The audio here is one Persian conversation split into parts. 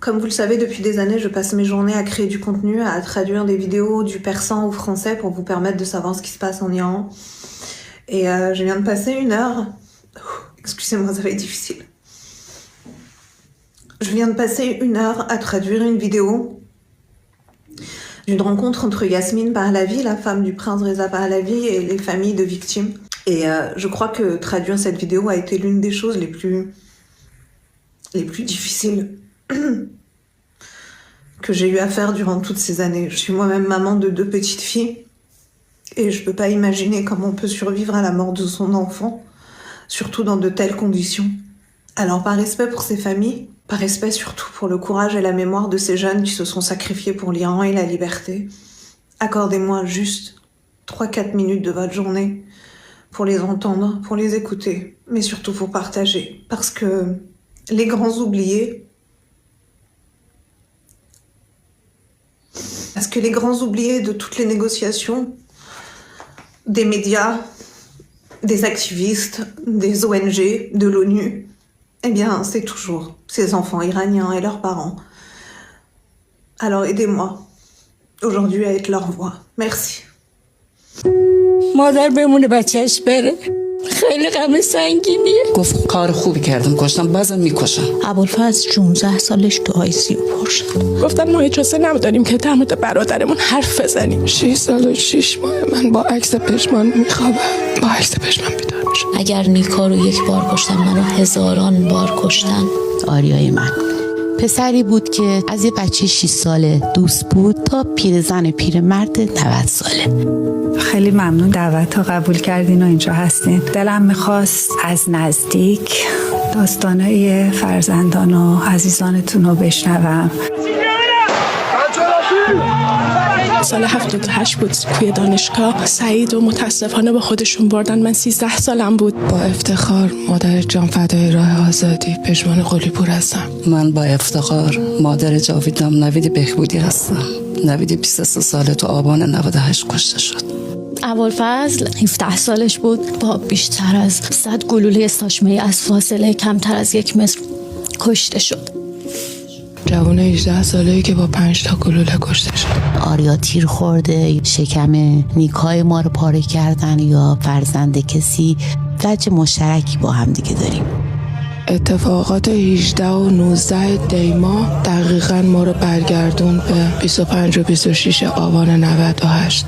Comme vous le savez, depuis des années, je passe mes journées à créer du contenu, à traduire des vidéos du persan au français pour vous permettre de savoir ce qui se passe en Iran. Et je viens de passer 1 heure... Excusez-moi, ça va être difficile. Je viens de passer 1 heure à traduire une vidéo d'une rencontre entre Yasmine Pahlavi, la femme du prince Reza Pahlavi, et les familles de victimes. Et je crois que traduire cette vidéo a été l'une des choses les plus difficiles que j'ai eu à faire durant toutes ces années. Je suis moi-même maman de 2 petites filles et je peux pas imaginer comment on peut survivre à la mort de son enfant, surtout dans de telles conditions. Alors par respect pour ces familles, par respect surtout pour le courage et la mémoire de ces jeunes qui se sont sacrifiés pour l'Iran et la liberté, accordez-moi juste 3-4 minutes de votre journée pour les entendre, pour les écouter, mais surtout pour partager. Parce que les grands oubliés, de toutes les négociations, des médias, des activistes, des ONG, de l'ONU, eh bien, c'est toujours ces enfants iraniens et leurs parents. Alors aidez-moi aujourd'hui à être leur voix. Merci. مادر بمونه بچهش بره خیلی غم سنگینیه. گفت کار خوبی کردم کشتم بازم میکشم. ابوالفضل 16 سالش تو آی سی یو پر شد. گفتن ما اجازه نداریم که در مورد برادرمون حرف بزنیم. 6 سال و 6 ماه من با عکس پشمان میخوابم. با عکس پشمان بیدار میشم. اگر نیکا رو 1 بار کشتن منو هزاران بار کشتن. آریای من پسری بود که از یه بچه 6 ساله دوست بود تا پیرزن پیرمرد 90 ساله. خیلی ممنون دعوت ها قبول کردین و اینجا هستین. دلم میخواست از نزدیک داستانای فرزندان و عزیزانتون رو بشنوم. سال 78 بود توی دانشگاه سعید و متاسفانه با خودشون بردن. من 13 سالم بود. با افتخار مادر جان فدای راه آزادی پشمان قلی‌پور هستم. من با افتخار مادر جاویدم نوید بهبودی هستم. نوید 23 ساله تو آبان 98 کشته شد. ابوالفضل 17 سالش بود با بیشتر از 100 گلوله استاشمه‌ای از فاصله کمتر از 1 متر کشته شد. جوان 18 ساله‌ای که با 5 تا گلوله کشته شد. آریا تیر خورده، شکم نیکای ما رو پاره کردن یا فرزند کسی. وجه مشترکی با هم دیگه داریم. اتفاقات 18 و 19 دی‌ماه دقیقاً ما رو برگردون به 25 و 26 آبان 98.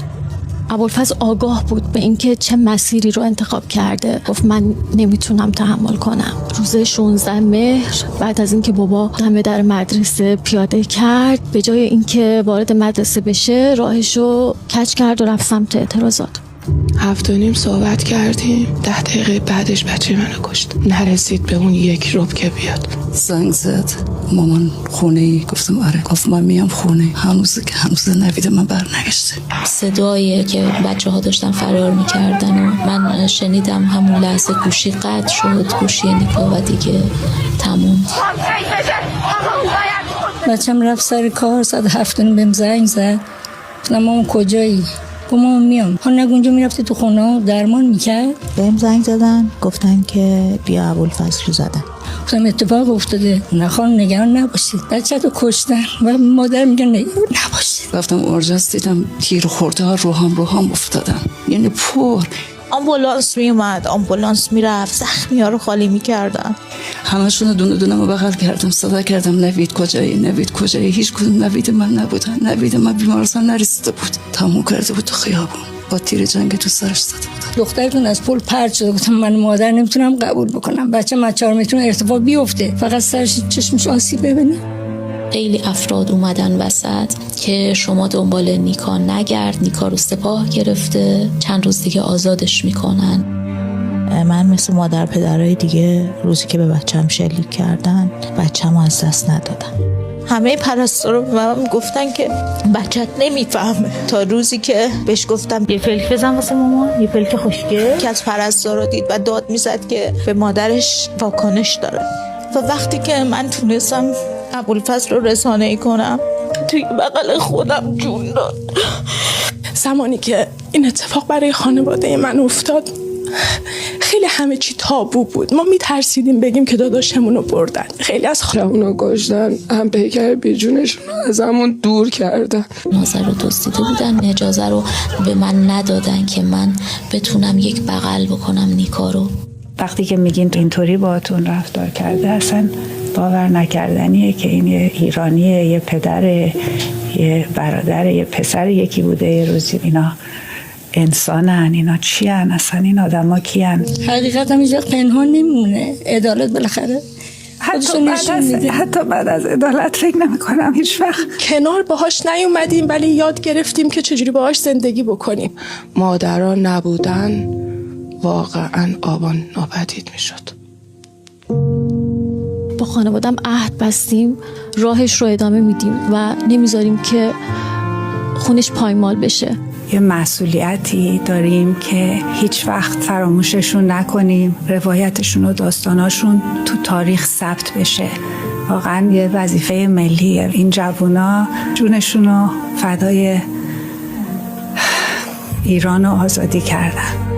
ابوالفضل آگاه بود به اینکه چه مسیری رو انتخاب کرده. گفت من نمیتونم تحمل کنم. روز 16 مهر بعد از اینکه بابا دم در مدرسه پیاده کرد، به جای اینکه وارد مدرسه بشه راهشو کج کرد و رفت سمت اعتراضات. 7:30 صحبت کردیم. 10 دقیقه بعدش بچه منو کشت. نرسید به اون 1 ربع که بیاد. زنگ زد مامان خونه ای؟ گفتم آره. گفت من میام خونه. هنوز نوید من برنگشته. صدایی که بچه ها داشتن فرار میکردن و من شنیدم. همون لحظه گوشی قطع شد، گوشی نیکا، و دیگه تموم. بچم رفت سر کار. 7:30 بهم زنگ زد. گفتم مامان کجایی؟ گفتم میام. ها نگو اونجا میرفتی تو خونه درمان میکرد. بهم زنگ زدن گفتن که بیا ابوالفضل رو زدن. گفتم اتفاق افتاده. نه خانم نگران نباشید. بچه تو کشتن. و مادر میگه نگران نباشید. رفتم اورژانس دیدم تیر خورده ها روحام افتادن. یعنی پر. آمبولانس میومد، آمبولانس میرفت، زخمی ها رو خالی میکردن. همشون دونه دونه رو بغل کردم، صدا کردم نوید کجایی؟ هیچ کدوم نوید من نبودن. نوید من بیمارستان نرسیده بود، تموم کرده بود تو خیابون، با تیر جنگ تو سرش زده بود. دخترتون از پل پرت شده. گفتم من مادر نمیتونم قبول بکنم بچه از 4 متر ارتفاع بیفته، فقط سرش چشمش آسیب ببینه. خیلی افراد اومدن وسط که شما دنبال نیکا نگرد، نیکا رو سپاه گرفته، چند روز دیگه آزادش میکنن. من مثل مادر پدرای دیگه روزی که به بچم شلیک کردن بچه‌مو از دست ندادم. همه پرستارا به من گفتن که بچت نمیفهمه، تا روزی که بهش گفتم یه پلک بزن واسه مامان، یه پلک خوشگل، که از پرستارا دید و داد میزد که به مادرش واکنش داره. و وقتی که من تونستم ابوالفضل رو رسانه‌ای کنم، توی بغل خودم جون داد. زمانی که این اتفاق برای خانواده من افتاد خیلی همه چی تابو بود. ما میترسیدیم بگیم که داداشمون رو بردن. خیلی از اونو کشتن، هم پیکر بیجونشون رو از همون دور کردن. نازه رو دزدیده بودن، اجازه رو به من ندادن که من بتونم یک بغل بکنم نیکا رو. وقتی که میگین اینطوری باهاتون رفتار کرده اصلا باور نکردنیه که این یه ایرانیه، یه پدره، یه برادره، یه پسر یکی بوده یه روزی. اینا انسانن، اینا چی هن؟ اصلا این آدم ها کی هن؟ حقیقت هم اینجا پنهان نمیمونه. عدالت بالاخره حتی بعد از عدالت فکر نمی کنم هیچ وقت کنار باهاش نیومدیم، ولی یاد گرفتیم که چجوری باهاش زندگی بکنیم. مادران نبودن واقعا آبان ناپدید میشد. با خانوادم عهد بستیم راهش رو ادامه میدیم و نمیذاریم که خونش پایمال بشه. یه مسئولیتی داریم که هیچ وقت فراموششون نکنیم، روایتشون و داستاناشون تو تاریخ ثبت بشه. واقعا یه وظیفه ملیه. این جوونا جونشون رو فدای ایران رو آزادی کردن.